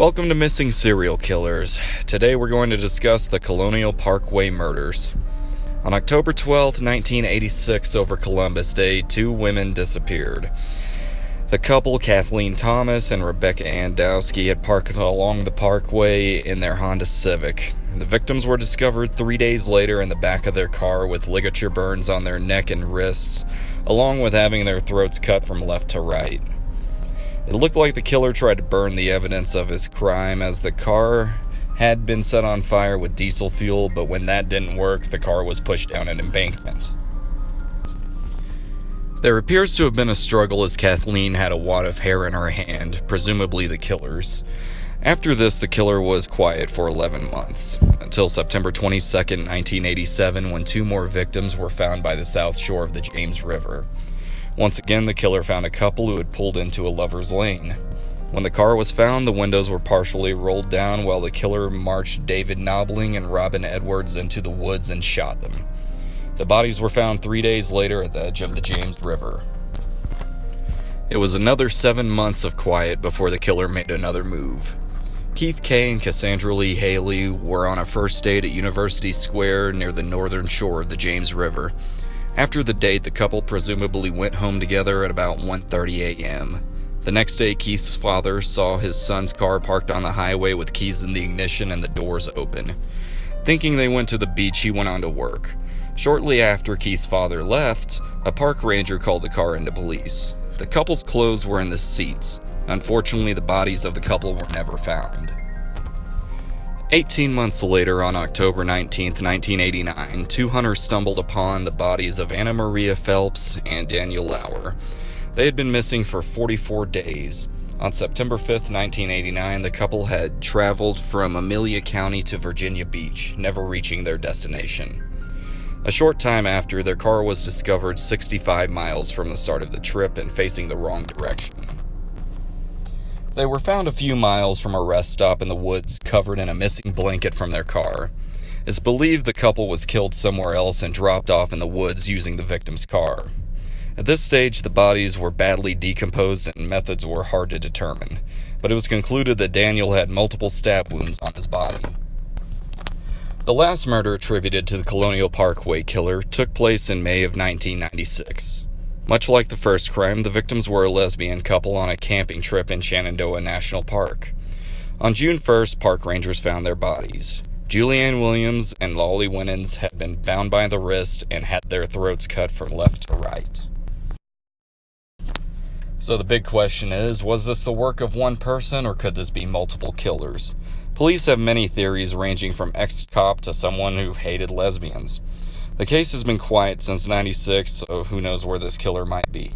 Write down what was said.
Welcome to Missing Serial Killers. Today we're going to discuss the Colonial Parkway murders. On October 12, 1986, over Columbus Day, two women disappeared. The couple, Kathleen Thomas and Rebecca Andowski, had parked along the parkway in their Honda Civic. The victims were discovered 3 days later in the back of their car with ligature burns on their neck and wrists, along with having their throats cut from left to right. It looked like the killer tried to burn the evidence of his crime, as the car had been set on fire with diesel fuel, but when that didn't work, the car was pushed down an embankment. There appears to have been a struggle, as Kathleen had a wad of hair in her hand, presumably the killer's. After this, the killer was quiet for 11 months, until September 22, 1987, when two more victims were found by the south shore of the James River. Once again, the killer found a couple who had pulled into a lover's lane. When the car was found, the windows were partially rolled down while the killer marched David Knobling and Robin Edwards into the woods and shot them. The bodies were found 3 days later at the edge of the James River. It was another 7 months of quiet before the killer made another move. Keith Kay and Cassandra Lee Haley were on a first date at University Square near the northern shore of the James River. After the date, the couple presumably went home together at about 1:30 a.m. The next day, Keith's father saw his son's car parked on the highway with keys in the ignition and the doors open. Thinking they went to the beach, he went on to work. Shortly after Keith's father left, a park ranger called the car into police. The couple's clothes were in the seats. Unfortunately, the bodies of the couple were never found. 18 months later, on October 19, 1989, two hunters stumbled upon the bodies of Anna Maria Phelps and Daniel Lauer. They had been missing for 44 days. On September 5, 1989, the couple had traveled from Amelia County to Virginia Beach, never reaching their destination. A short time after, their car was discovered 65 miles from the start of the trip and facing the wrong direction. They were found a few miles from a rest stop in the woods, covered in a missing blanket from their car. It's believed the couple was killed somewhere else and dropped off in the woods using the victim's car. At this stage, the bodies were badly decomposed and methods were hard to determine, but it was concluded that Daniel had multiple stab wounds on his body. The last murder attributed to the Colonial Parkway killer took place in May of 1996. Much like the first crime, the victims were a lesbian couple on a camping trip in Shenandoah National Park. On June 1st, park rangers found their bodies. Julianne Williams and Lolly Winans had been bound by the wrist and had their throats cut from left to right. So the big question is, was this the work of one person, or could this be multiple killers? Police have many theories, ranging from ex-cop to someone who hated lesbians. The case has been quiet since '96, so who knows where this killer might be.